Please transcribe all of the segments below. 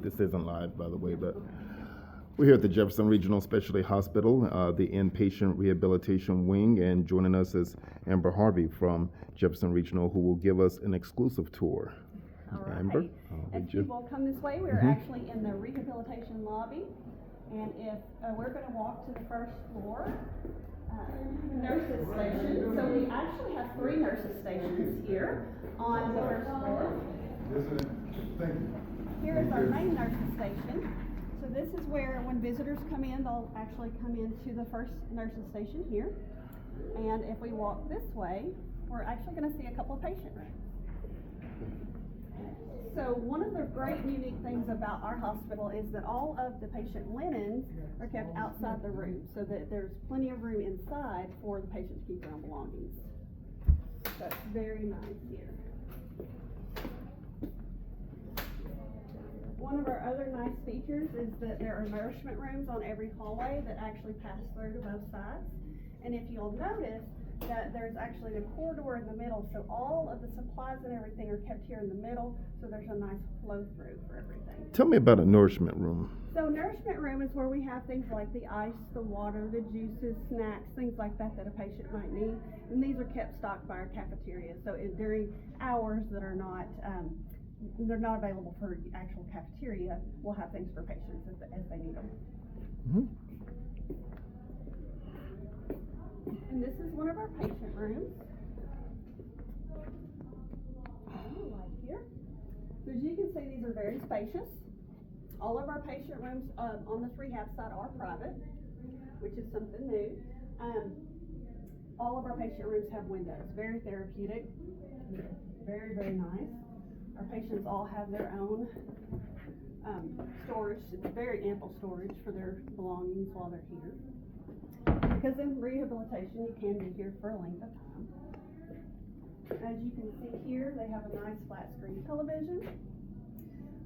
This isn't live, by the way, but we're here at the Jefferson Regional Specialty Hospital, the inpatient rehabilitation wing, and joining us is Amber Harvey from Jefferson Regional, who will give us an exclusive tour. All right. Amber, If people come this way, we're actually in the rehabilitation lobby, and if we're going to walk to the first floor, nurses station. So we actually have 3 nurses stations here on the first floor. Here is our main nurses station. So this is where, when visitors come in, they'll actually come into the first nurses station here. And if we walk this way, we're actually going to see a couple of patients. So one of the great unique things about our hospital is that all of the patient linens are kept outside the room, so that there's plenty of room inside for the patient to keep their own belongings. So it's very nice here. One of our other nice features is that there are nourishment rooms on every hallway that actually pass through to both sides. And if you'll notice that there's actually a corridor in the middle, so all of the supplies and everything are kept here in the middle, so there's a nice flow through for everything. Tell me about a nourishment room. So nourishment room is where we have things like the ice, the water, the juices, snacks, things like that that a patient might need. And these are kept stocked by our cafeteria. So during hours that are not, they're not available for actual cafeteria, we'll have things for patients as they need them. Mm-hmm. And this is one of our patient rooms. Right here. So as you can see, these are very spacious. All of our patient rooms on the rehab side are private, which is something new. All of our patient rooms have windows. Very therapeutic. Very, very nice. Our patients all have their own storage. It's very ample storage for their belongings while they're here. Because in rehabilitation, you can be here for a length of time. As you can see here, they have a nice flat screen television.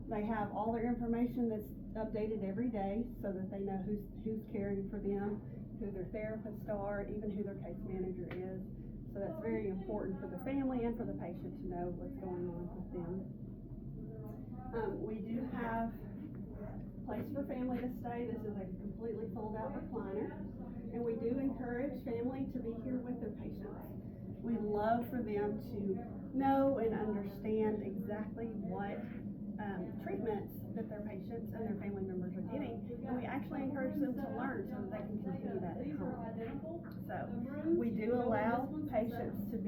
They have all their information that's updated every day so that they know who's caring for them, who their therapists are, even who their case manager is. So that's very important for the family and for the patient to know what's going on with them. We do have a place for family to stay. This is a completely fold out recliner. And we do encourage family to be here with their patients. We love for them to know and understand exactly what treatments that their patients and their family members are getting. And we actually encourage them to learn so that they can continue that at home. So we do allow patients to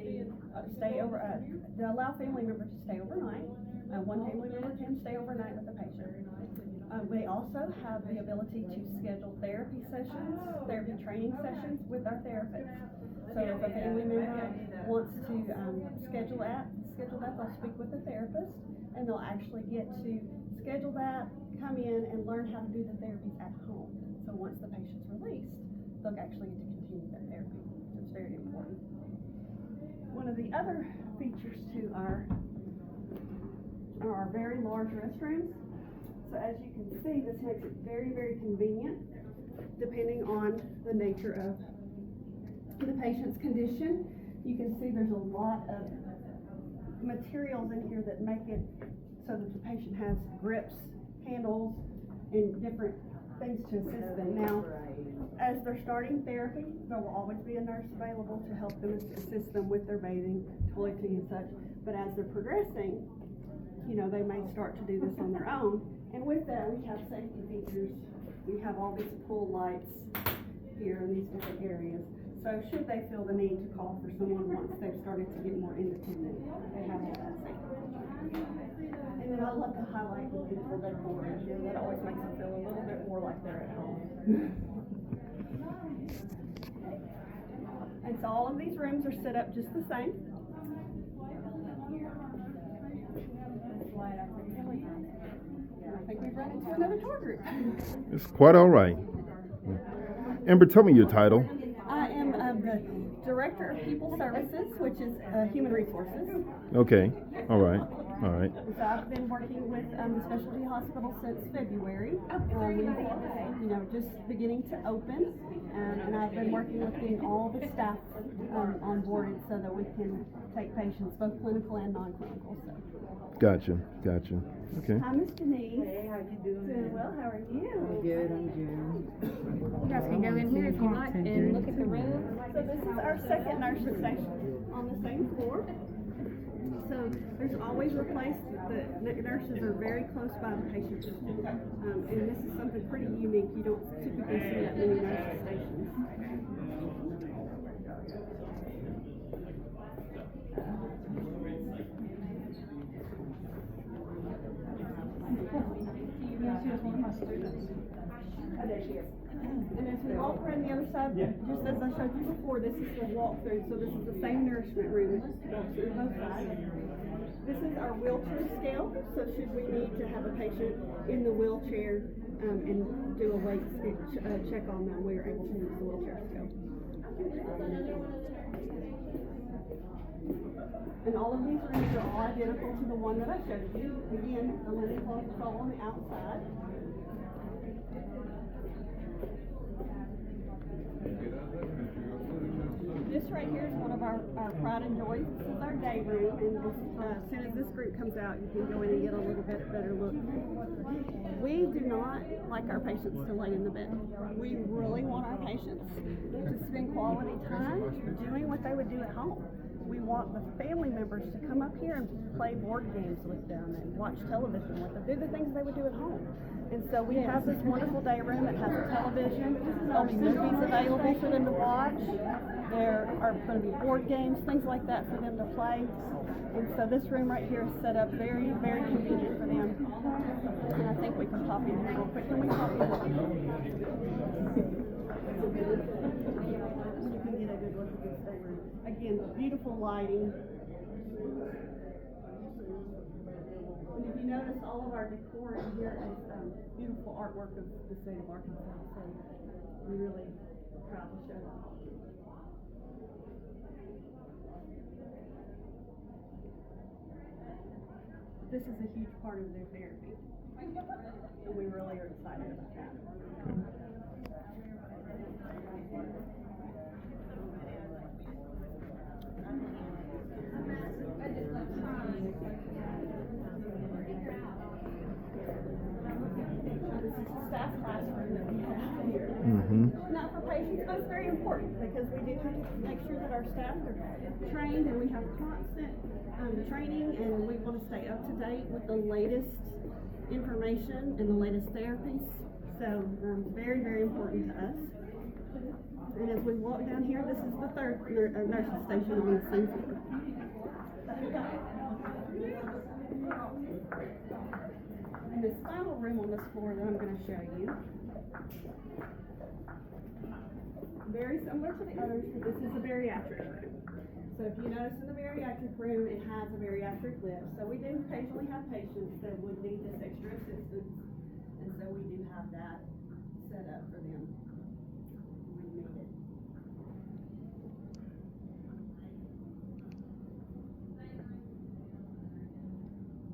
allow family members to stay overnight. One family member can stay overnight with the patient. We also have the ability to schedule therapy sessions, therapy training sessions with our therapists. So if a family member wants to schedule that, they'll speak with the therapist, and they'll actually get to schedule that, come in, and learn how to do the therapies at home. So once the patient's released, they'll actually get to continue that therapy. So it's very important. One of the other features to our very large restrooms. So as you can see, this makes it very, very convenient depending on the nature of the patient's condition. You can see there's a lot of materials in here that make it so that the patient has grips, handles, and different things to assist them. Now, as they're starting therapy, there will always be a nurse available to help them, assist them with their bathing, toileting, and such. But as they're progressing, they may start to do this on their own. And with that, we have safety features. We have all these pool lights here in these different areas. So should they feel the need to call for someone once they've started to get more independent, they have all that safety. And then I love to highlight the beautiful decor in here. That always makes them feel a little bit more like they're at home. And so all of these rooms are set up just the same. I think we've run into another tour group. It's quite all right. Amber, tell me your title. I am the Director of People Services, which is Human Resources. Okay. All right. So I've been working with the specialty hospital since February. Just beginning to open, and I've been working with getting all the staff on board so that we can take patients, both clinical and non-clinical. So. Gotcha. Okay. Hi, Miss Denise. Hey, how you doing? How are you? Good, I'm good. You guys can go in here if you like and look at the room. So this is our second nursing station on the same floor. So there's always a place that the nurses are very close by the patients. And this is something pretty unique. You don't typically see that many nursing stations. Oh, there she is. And as we walk around the other side, just as I showed you before, this is the walkthrough. So this is the same nourishment room. It walks through both sides. This is our wheelchair scale. So should we need to have a patient in the wheelchair and do a weight check on them, we are able to use the wheelchair scale. And all of these rooms are all identical to the one that I showed you. Again, the linen closet is all on the outside. This right here is one of our pride and joy. This is our day room, and as soon as this group comes out, you can go in and get a little bit better look. We do not like our patients to lay in the bed. We really want our patients to spend quality time doing what they would do at home. We want the family members to come up here and play board games with them and watch television with them, do the things they would do at home. And so we have this wonderful day room that has a television. There'll be movies available for them to watch. There are going to be board games, things like that for them to play. And so this room right here is set up very, very convenient for them. And I think we can pop in here real quick. Can we pop in? Again, beautiful lighting. And if you notice, all of our decor in here is beautiful artwork of the state of Arkansas. So we're really proud to show that. This is a huge part of their therapy. And we really are excited about that. This is the staff classroom that we have here. Not for patients, but it's very important because we do have to make sure that our staff are trained and we have constant training, and we want to stay up to date with the latest information and the latest therapies. So very, very important to us. And as we walk down here, this is the third nursing station on the same floor. And this final room on this floor that I'm going to show you, very similar to the others, but this is a bariatric room. So if you notice in the bariatric room, it has a bariatric lift. So we do occasionally have patients that would need this extra assistance, and so we do have that set up for them when needed.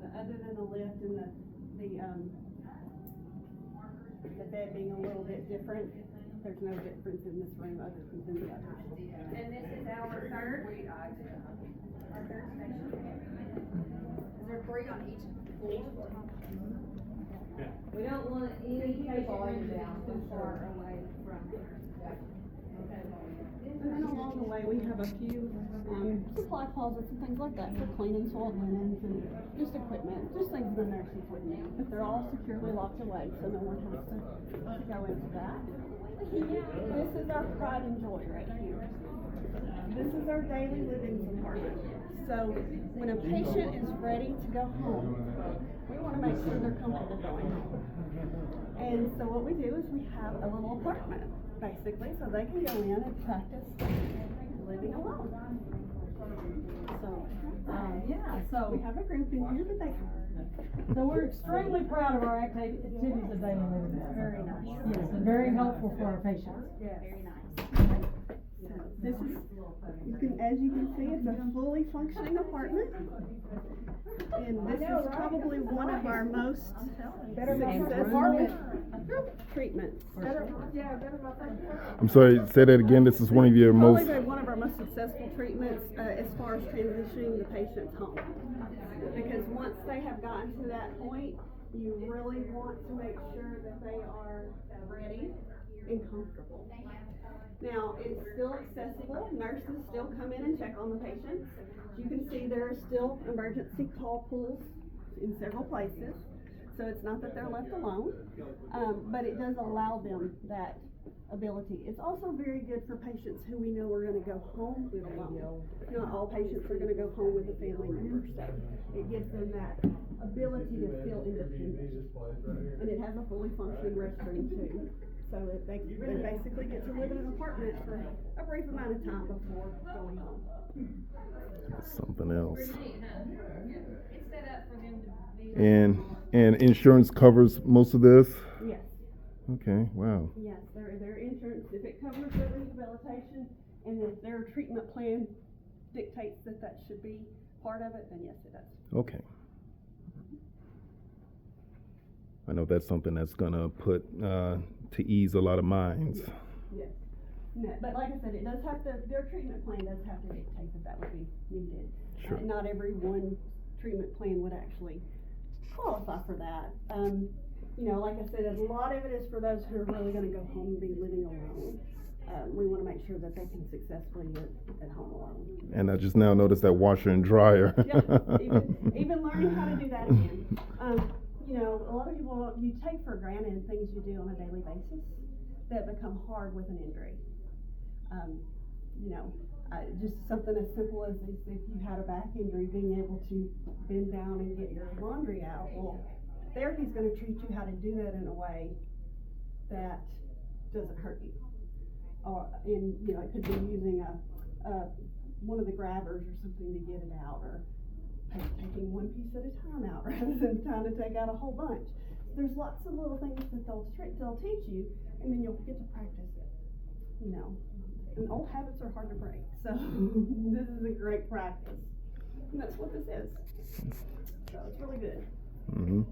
But other than the lift and the bed being a little bit different, there's no difference in this room other than the others. And this is our third station. Is there 3 on each floor? We don't want any patient rooms too far away from here. And then along the way, we have a few supply closets and things like that for cleaning soiled linens and just equipment, just things the nurses would need. But they're all securely locked away, so no one has to go into that. This is our pride and joy right here. This is our daily living department. So when a patient is ready to go home, we want to make sure they're comfortable going home. And so what we do is we have a little apartment, basically, so they can go in and practice living alone. So we have a group in here that they So we're extremely proud of our activities of daily living. very nice. Yes, and very helpful for our patients. Yes. Very nice. This is, as you can see, it's a fully functioning apartment. And this is probably one of our most successful treatments. I'm sorry, say that again. This is one of your most. Probably one of our most successful treatments as far as transitioning the patients home. Because once they have gotten to that point, You really want to make sure that they are ready and comfortable. Now, it's still accessible. Nurses still come in and check on the patients. You can see there are still emergency call pools in several places. So it's not that they're left alone, but it does allow them that ability. It's also very good for patients who we know are going to go home alone. Not all patients are going to go home with a family member, so it gives them that ability to feel independent. And it has a fully functioning restroom too. So they basically get to live in an apartment for a brief amount of time before going home. Something else. It's set up for them to be. And insurance covers most of this? Yes. Okay, wow. Yes, their insurance, if it covers their rehabilitation and if their treatment plan dictates that that should be part of it, then yes, it does. Okay. I know that's something that's gonna put to ease a lot of minds. Yes. No, but like I said, it does have to, their treatment plan does have to dictate that that would be needed. Sure. Not every one treatment plan would actually qualify for that. You know, like I said, a lot of it is for those who are really gonna go home and be living alone. We wanna make sure that they can successfully live at home alone. And I just now noticed that washer and dryer. Yeah, even learning how to do that again. You know, a lot of people, you take for granted things you do on a daily basis that become hard with an injury. You know, just something as simple as if you had a back injury, being able to bend down and get your laundry out. Well, therapy's gonna teach you how to do that in a way that doesn't hurt you. Or, you know, it could be using one of the grabbers or something to get it out, or taking one piece at a time out rather than trying to take out a whole bunch. There's lots of little things that they'll teach you, and then you'll get to practice it. You know, and old habits are hard to break, so this is a great practice, and that's what this is. So it's really good. Mm-hmm.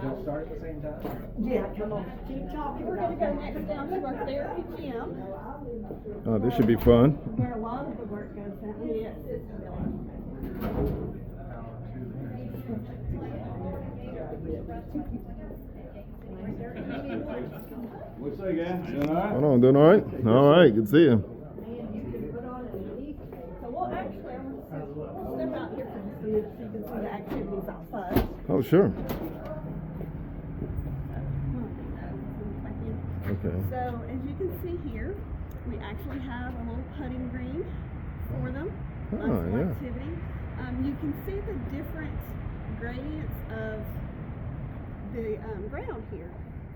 Don't start at the same time? Yeah, come on, keep talking. We're gonna go next down to our therapy gym, Oh, this should be fun. where a lot of the work goes down. Yes. What's that again? You doing all right? Hold on, doing all right? All right, good to see you. So we'll actually, we'll step out here for just a minute so you can see the activities outside. Oh, sure. Okay. So as you can see here, we actually have a little putting green for them. Lots of yeah. activity. You can see the different gradients of the ground here.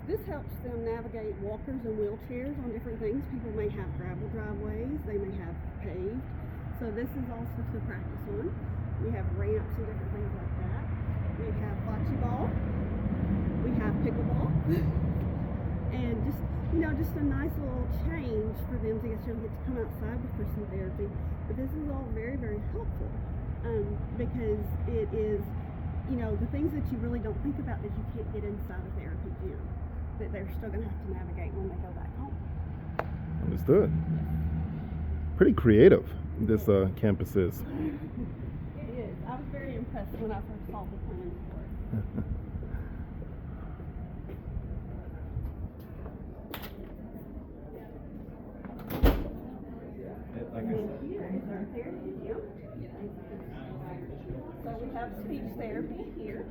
This helps them navigate walkers and wheelchairs on different things. People may have gravel driveways, they may have paved. So this is also to practice on. We have ramps and different things like that. We have bocce ball. We have pickleball. And just, you know, just a nice little change for them to get to come outside for some therapy. But this is all very, very helpful because it is, you know, the things that you really don't think about that you can't get inside a therapy gym, that they're still going to have to navigate when they go back home. Understood. Pretty creative, this campus is. It is. I was very impressed when I first saw the plans for it. Like I And said. here is our therapy gym. So we have speech therapy here.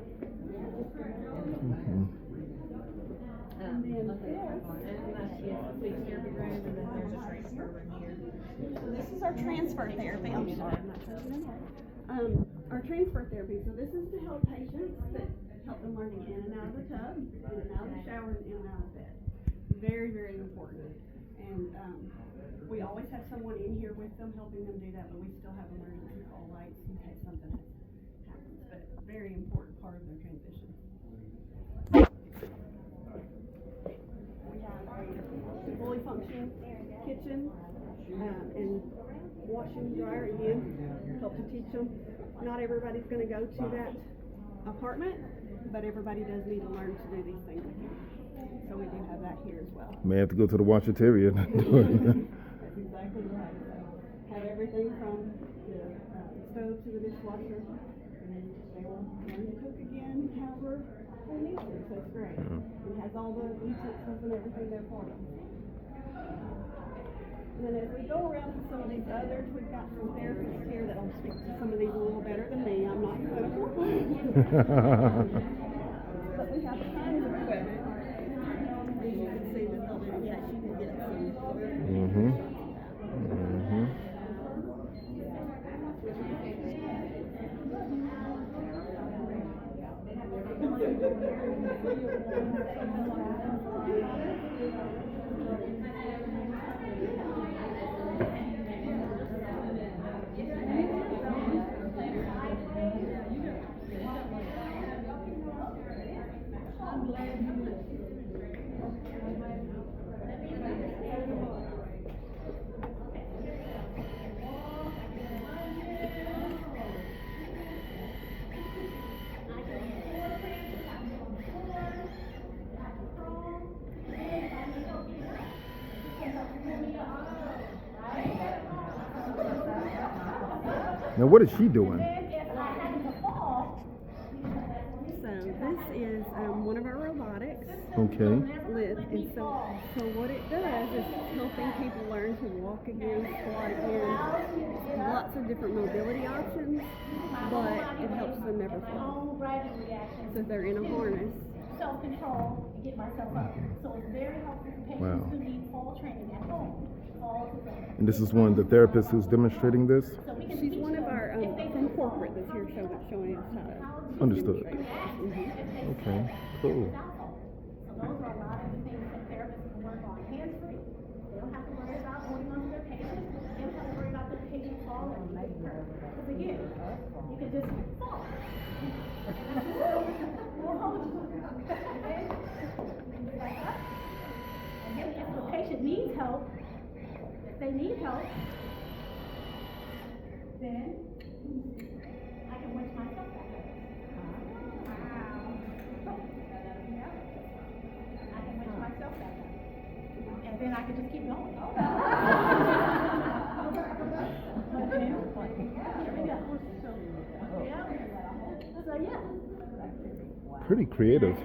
Mhm. And then so this is our transfer therapy. I'm sorry, I'm not touching it. Our transfer therapy. So this is to help patients that help them learning in and out of the tub, in and out of the shower, and in and out of bed. Very, very important. And we always have someone in here with them helping them do that, but we still have emergency call lights in case something happens. But very important part of their transition. We have a fully functioning kitchen and washing dryer again, help to teach them. Not everybody's going to go to that apartment, but everybody does need to learn to do these things again. So we do have that here as well. May have to go to the washateria. That's exactly right. Have everything from the stove to the dishwasher. And they will learn to cook again, however they need to. So it's great. It has all the utensils and everything there for them. And then as we go around to some of these others, we've got some therapists here that'll speak to some of these a little better than me. I'm not clinical. But we have tons of equipment. And you can see that they'll do, yes, you can get some. Now, what is she doing? So this is one of our robotics Okay. lift, and so what it does is helping people learn to walk again, squat again. Lots of different mobility options, but it helps them never fall. So if they're in a harness, Self-control and get myself up. So it's very helpful for patients Wow. who need fall training at home. Fall together. And this is one of the therapists who's demonstrating this? So we can she's teach one of them our if they from corporate that's here showing us how to. Understood. Mhm. Okay, cool. So those are a lot of the things that therapists can work on hands-free. They don't have to worry about holding on to their patients. They don't have to worry about their patient falling. Because again, you can just fall. We'll hold you. Okay? Back up. And then if the patient needs help, if they need help, then I can winch myself back up. Wow. Yeah. I can winch myself back up. And then I can just keep going. Here we go. Yeah. So yeah. Pretty creative.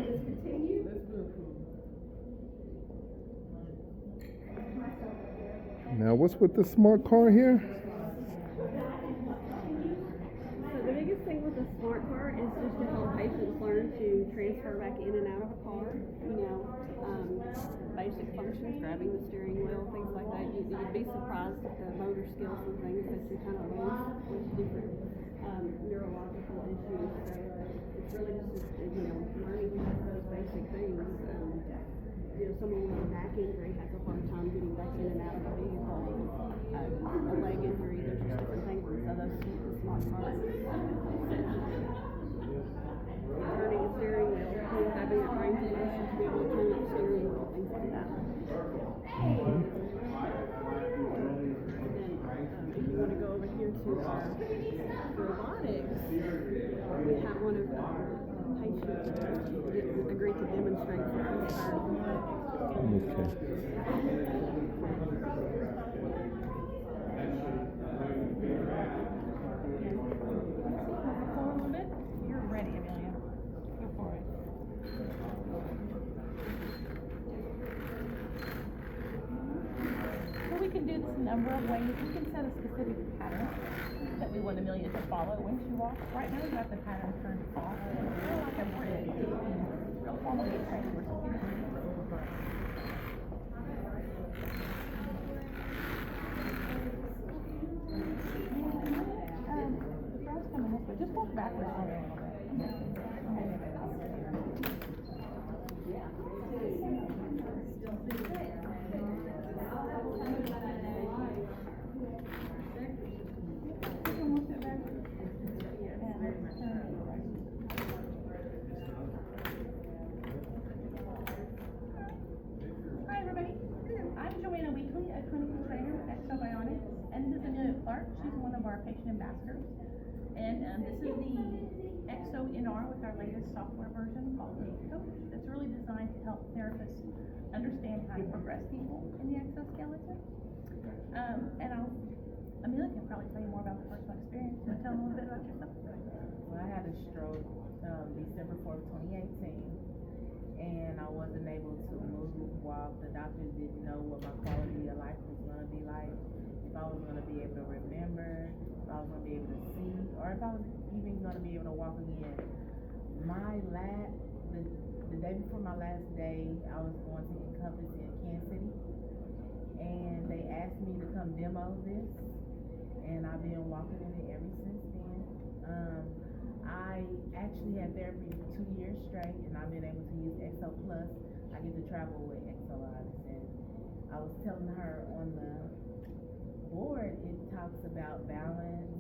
Now, what's with the smart car here? So the biggest thing with the smart car is just to help patients learn to transfer back in and out of a car. Basic functions, grabbing the steering wheel, things like that. You'd be surprised at the motor skills and things that you kind of lose with different neurological issues. So it's really just learning those basic things. Someone with a back injury has a hard time getting back in and out of a vehicle. A leg injury, there's just different things. So those the smart cars. Turning a steering wheel, having that range of motion to be able to turn that steering wheel, things like that. And then if you want to go over here to our robotics, we have one of our patients that agreed to demonstrate for us. Okay. You're ready, Amelia. Go for it. So we can do this a number of ways. We can set a specific pattern that we want Amelia to follow when she walks. Right now we've got the pattern turned off. It's kind of like a bridge. Real formally trained. The crowd's coming this way. Just walk backwards a little bit. Hi everybody, I'm Joanna Weekly, a clinical trainer at Bionics, and this is Amelia Clark. She's one of our patient ambassadors. And this is the ExoNR with our latest software version called Coach. That's really designed to help therapists understand how to progress people in the exoskeleton. Amelia can probably tell you more about the personal experience. You want to tell them a little bit about yourself? Well, I had a stroke December 4th, 2018, and I wasn't able to move, walk. The doctors didn't know what my quality of life was going to be like, if I was going to be able to remember, if I was going to be able to see, or if I was even going to be able to walk again. The day before my last day, I was going to Encompass in Kansas City, and they asked me to come demo this, and I've been walking in it ever since then. I actually had therapy 2 years straight, and I've been able to use Exo Plus. I get to travel with Exo Lives, and I was telling her on the board, it talks about balance,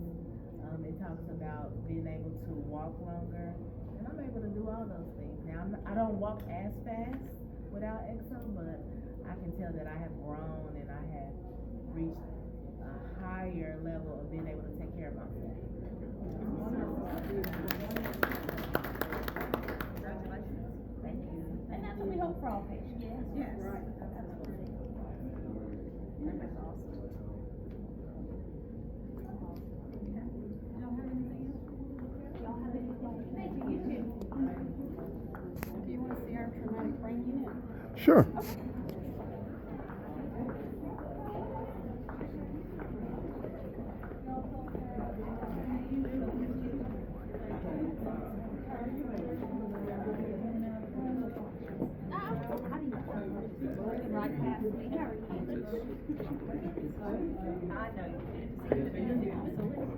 it talks about being able to walk longer, and I'm able to do all those things. Now, I don't walk as fast without Exo, but I can tell that I have grown and I have reached a higher level of being able to take care of myself. Thank you. And that's what we hope for all patients. Yes. Right. Thank you, you too. Do you want to see our traumatic brain unit? Sure.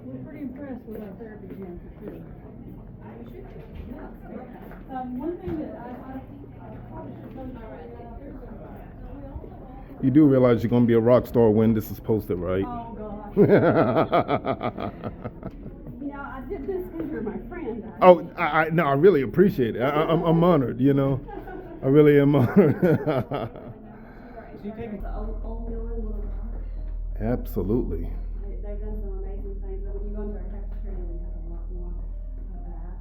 We're pretty impressed with our therapy gym for sure. One thing that I probably should post You do realize you're going to be a rock star when this is posted, right? Oh, gosh. You know, I did this because you're my friend. Oh, no, I really appreciate it. I'm honored, you know. I really am honored. The old Milan little Absolutely. They've done some amazing things, but when you go into our cafeteria, we have a lot more of that.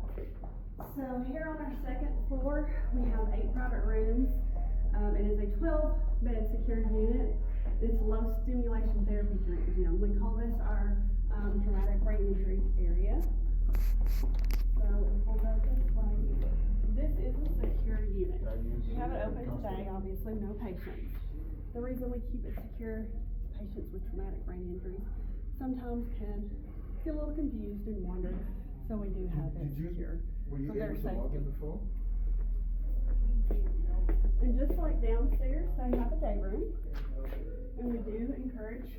So here on our second floor, we have 8 private rooms. It is a 12-bed secured unit. It's low stimulation therapy gym. We call this our traumatic brain injury area. So we'll go this way. This is a secure unit. We have it open today, obviously, no patients. The reason we keep it secure, patients with traumatic brain injuries sometimes can feel a little confused and wonder, so we do have it secure Were you for their able to log in safety. before? And just like downstairs, they have a day room, and we do encourage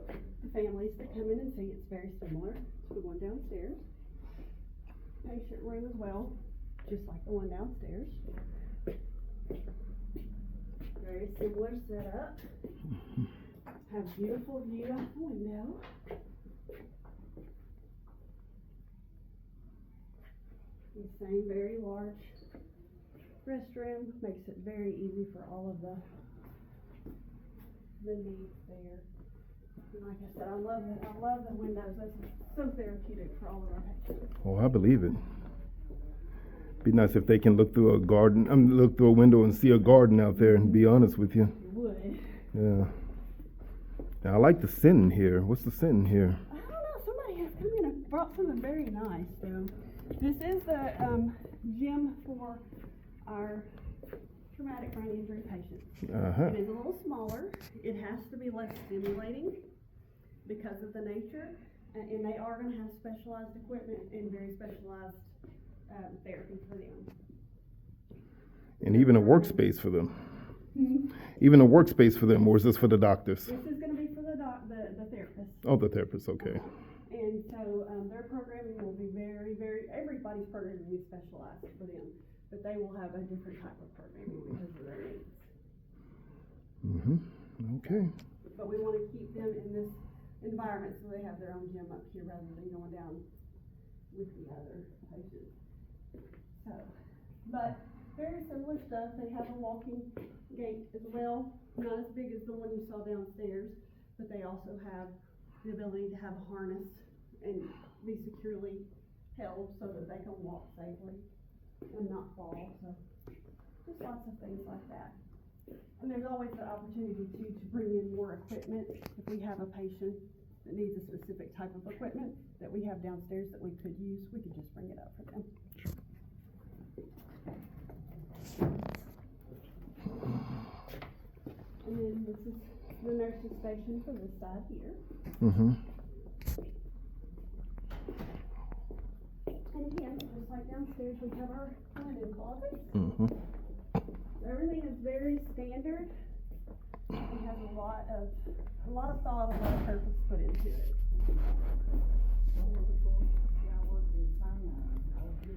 the families to come in and see. It's very similar to the one downstairs. Patient room as well, just like the one downstairs. Very similar setup. Have beautiful view out the window. The same very large restroom, makes it very easy for all of the needs there. And like I said, I love the windows. That's so therapeutic for all of our patients. Oh, I believe it. Be nice if they can look through a garden, look through a window and see a garden out there, and be honest with you. You would. Yeah. Now, I like the scent in here. What's the scent in here? I don't know, somebody has come in and brought something very nice, so. This is the gym for our traumatic brain injury patients. Uh-huh. It is a little smaller. It has to be less stimulating because of the nature, and they are going to have specialized equipment and very specialized therapy for them. And even a workspace for them. Mm-hmm. Even a workspace for them, or is this for the doctors? This is going to be for the therapist. Oh, the therapist, okay. And so their programming will be everybody's programming will be specialized for them, but they will have a different type of programming because of their needs. Mm-hmm. Okay. But we want to keep them in this environment so they have their own gym up here rather than going down with the other patients. So, but very similar stuff. They have a walking gait as well, not as big as the one you saw downstairs, but they also have the ability to have a harness and be securely held so that they can walk safely and not fall, so just lots of things like that. And there's always the opportunity to bring in more equipment. If we have a patient that needs a specific type of equipment that we have downstairs that we could use, we could just bring it up for them. And then this is the nurse's station for this side here. Mm-hmm. And again, just like downstairs, we have our linen closet. Mm-hmm. Everything is very standard. It has a lot of thought, a lot of purpose put into it.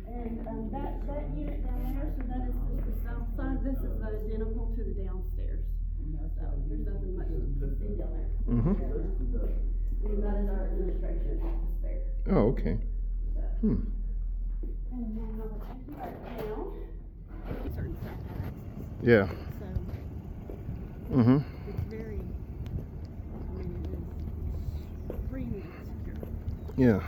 And that unit down there, so that is just the south side. This is identical to the downstairs. So there's nothing much to see down there. Mm-hmm. And that is our administration office there. Oh, okay. So. Hmm. And then I'll take you back down. Certain stuff has access. Yeah. So Mm-hmm. it's very, I mean, it is extremely secure. Yeah.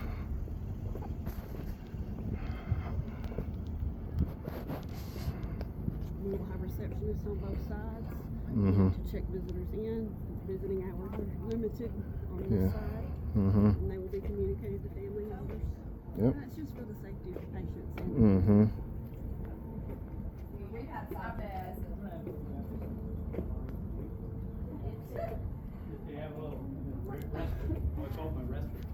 We will have receptionists on both sides Mm-hmm. to check visitors in. Visiting hours are limited on Yeah. this side, Mm-hmm. and they will be communicated to family members. Yep. And that's just for the safety of the patients. Mm-hmm. They have a little what's called my restroom.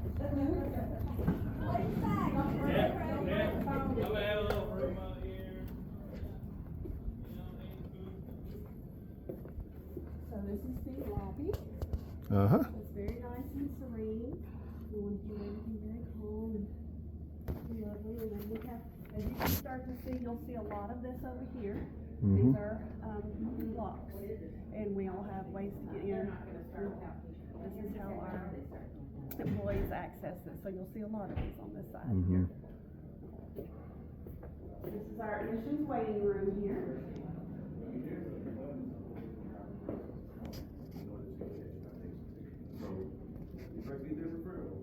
Yeah, yeah. I'm gonna have a little room out here. You know, food. So this is the lobby. Uh-huh. It's very nice and serene. We want to keep everything very calm and lovely. And then we have, as you can start to see, you'll see a lot of this over here. Mhm. These are locks, and we all have ways to get in. This is how our employees access it. So you'll see a lot of these on this side Mm-hmm. here. This is our admissions waiting room here. So, if I get their referral,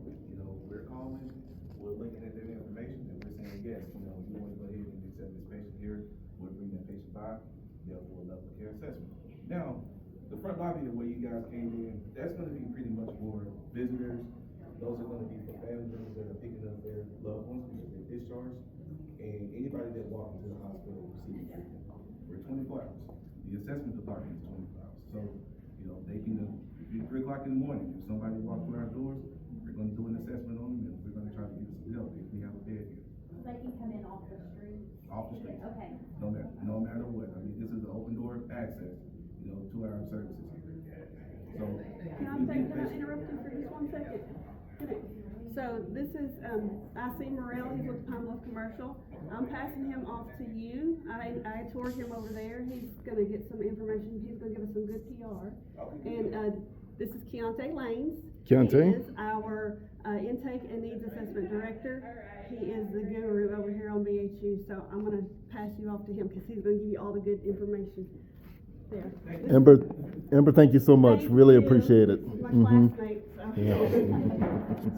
we're calling, we're looking at their information, and we're saying, yes, you wanna go ahead and accept this patient here, we'll bring that patient by, they'll do a level of care assessment. Now, the front lobby of where you guys came in, that's gonna be pretty much for visitors. Those are gonna be for family members that are picking up their loved ones because they're discharged, and anybody that walks into the hospital receives treatment. We're 24 hours. The assessment department is 24 hours. So, they can, it'd be 3 o'clock in the morning, if somebody walks through our doors, we're gonna do an assessment on them, and we're gonna try to get some help if we have a bed here. They can come in off the street. Off the street. Okay. No matter what. I mean, this is an open door access, 2-hour services here. So. Can I interrupt you for just 1 second? So this is, I see Morrell, he's with Pine Bluff Commercial. I'm passing him off to you. I toured him over there. He's gonna get some information. He's gonna give us some good PR. Okay. And, this is Keontae Lanes. Keontae? He is our, intake and needs assessment director. He is the guru over here on BHU, so I'm gonna pass you off to him, cause he's gonna give you all the good information there. Amber, thank you so much. Thank Really you. appreciate it. My Mm-hmm. classmate, so. Yeah.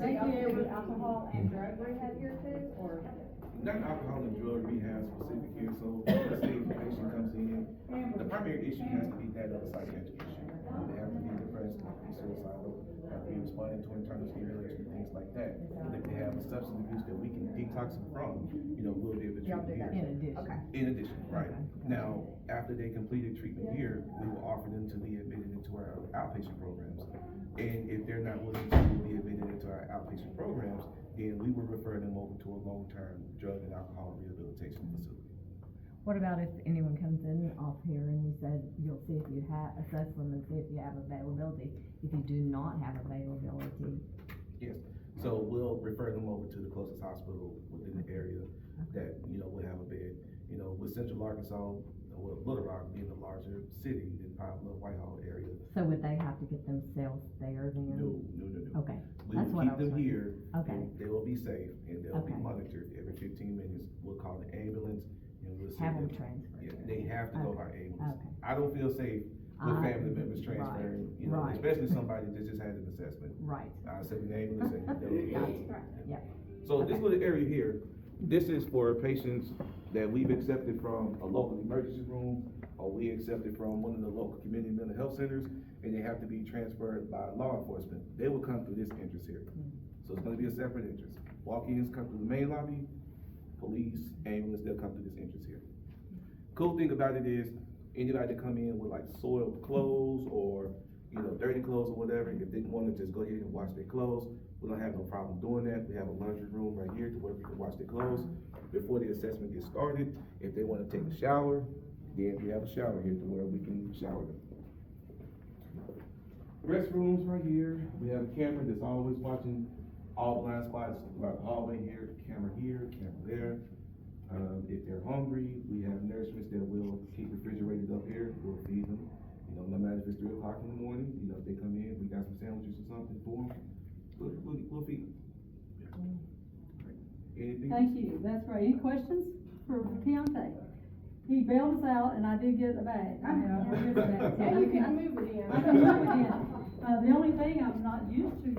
Thank you, with alcohol and drug rehab here too, or? Not alcohol and drug rehab specific here, so let's say the patient comes in, the primary issue has to be that of a psychiatric issue. They have to be depressed, have to be suicidal, have to be responding to internal stimulation, things like that. But if they have a substance abuse that we can detox them from, we'll be able to treat them here. In addition. Okay. In addition, right. Now, after they completed treatment here, we will offer them to be admitted into our outpatient programs. And if they're not willing to be admitted into our outpatient programs, then we will refer them over to a long-term drug and alcohol rehabilitation facility. What about if anyone comes in off here and you said you'll see if you assess them and see if you have availability? If you do not have availability, Yes, so we'll refer them over to the closest hospital within the area that, will have a bed. With Central Arkansas, Little Rock being a larger city than Pine Bluff, Whitehall area. so would they have to get themselves there then? No. Okay, We that's will what I keep was them wondering. here. Okay. And they will be safe, and they'll be Okay. monitored every 15 minutes. We'll call the ambulance, and we'll Have send them transferred. Yeah, they have to go by ambulance. Okay. I don't feel safe with family members right, transferring, right. especially somebody that just had an assessment. Right, I send an ambulance and they'll be. Gotcha. Yeah. So this little area here, this is for patients that we've accepted from a local emergency room, or we accepted from one of the local community mental health centers, and they have to be transferred by law enforcement. They will come through this entrance here. So it's gonna be a separate entrance. Walk-ins come through the main lobby, police, ambulance, they'll come through this entrance here. Cool thing about it is, anybody that come in with like soiled clothes or, you know, dirty clothes or whatever, if they wanna just go ahead and wash their clothes, we don't have no problem doing that. We have a laundry room right here to where we can wash their clothes before the assessment gets started. If they wanna take a shower, then we have a shower here to where we can shower them. Restrooms right here, we have a camera that's always watching all blind spots, like hallway here, camera there. If they're hungry, we have nourishments that will keep refrigerated up here, we'll feed them. You know, no matter if it's 3 o'clock in the morning, you know, if they come in, we got some sandwiches or something for them, we'll feed them. Anything? Thank you, that's great. Any questions for Keontae? He bailed us out and I did get a bag. I mean, I did get a bag. Yeah, you can move it in. I can move it in. The only thing, I'm not used to,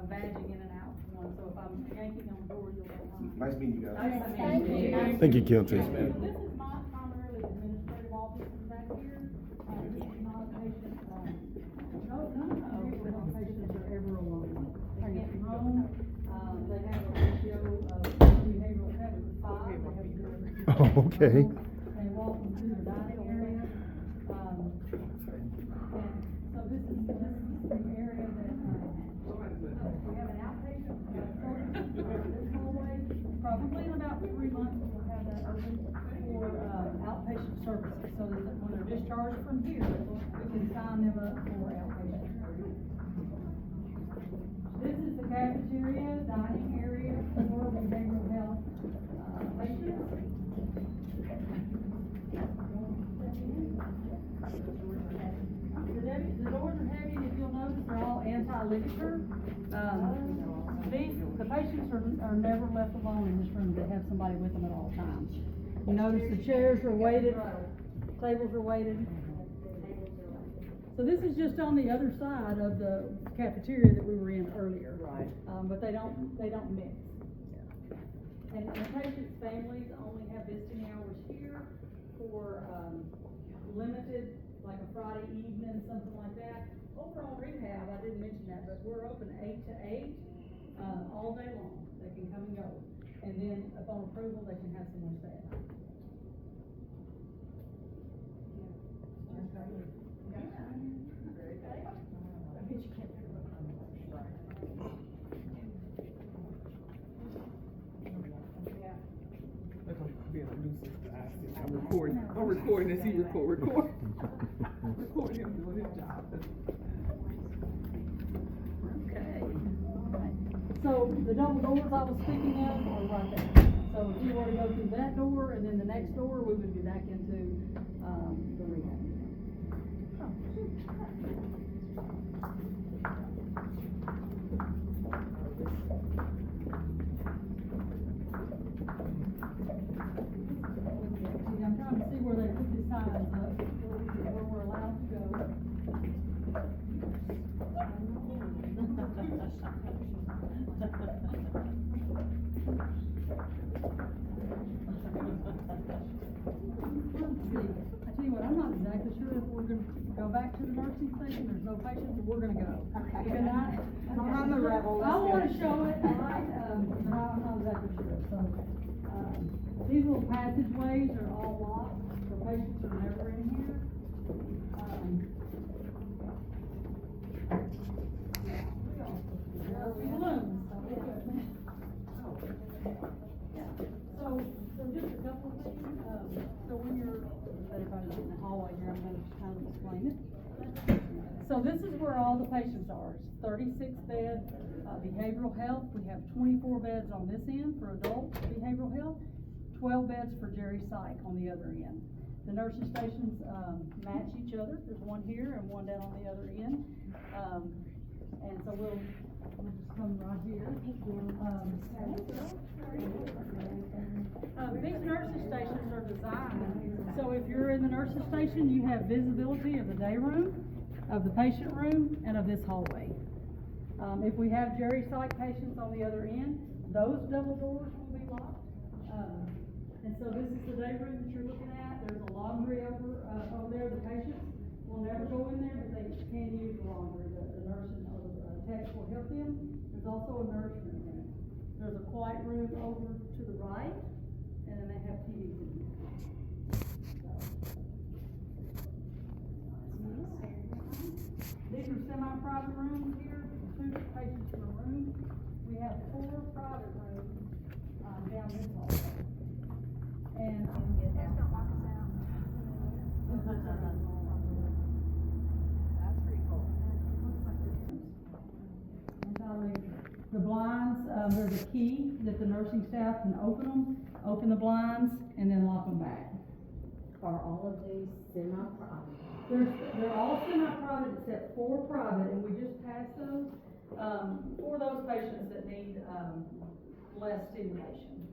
badging in and out one, so if I'm yanking on the door, you'll get one. Nice meeting you guys. Thank you. Thank you, Keontae. So this is my primarily administrative office back here. This is not a patient, none of the rehab patients are ever alone. They get home, they have a ratio of behavioral health of 5, they have 0 to 2. Oh, okay. They walk them through the dining area. And so this is the area that, we have an outpatient, this hallway. Probably in about 3 months, we'll have that open for, outpatient services, so that when they're discharged from here, we can sign them up for outpatient. This is the cafeteria, dining area for behavioral health, patients. The doors are heavy, if you'll notice, they're all anti-ligature. The patients are never left alone in this room, they have somebody with them at all times. You notice the chairs are weighted, tables are weighted. So this is just on the other side of the cafeteria that we were in earlier. Right. But they don't mix. And the patient's families only have visiting hours here for, limited, like a Friday evening, something like that. Over on rehab, I didn't mention that, but we're open 8 to 8, all day long. They can come and go. And then upon approval, they can have someone stay at night. I'm recording as he record him doing his job. Okay. So the double doors I was speaking of are right there. So if you were to go through that door and then the next door, we would be back into, the rehab. I'm trying to see where they put the signs up, where we're allowed to go. I tell you what, I'm not exactly sure if we're gonna go back to the nursing station, there's no patients, but we're gonna go. Okay. Because I'm a rebel, I let's wanna go. show it, but I'm not exactly sure, so, these little passageways are all locked, the patients are never in here. Balloons. So just a couple of things, so when you're, everybody's in the hallway here, I'm gonna just kind of explain it. So this is where all the patients are, it's 36 bed, behavioral health, we have 24 beds on this end for adult behavioral health, 12 beds for Jerry Psych on the other end. The nursing stations, match each other, there's one here and one down on the other end. And so we'll just come right here. These nursing stations are designed, so if you're in the nursing station, you have visibility of the day room, of the patient room, and of this hallway. If we have Jerry Psych patients on the other end, those double doors will be locked. And so this is the day room that you're looking at. There's a laundry over there. The patients will never go in there, but they can use the laundry. The nurses or the techs will help them. There's also a nursery room. There's a quiet room over to the right, and then they have TVs in here. These are semi-private rooms here, 2 patients per room. We have 4 private rooms, down this hall. And, That's pretty cool. the blinds, there's a key that the nursing staff can open them, open the blinds, and then lock them back. Are all of these semi-private? They're all semi-private except 4 private, and we just passed those, for those patients that need, less stimulation.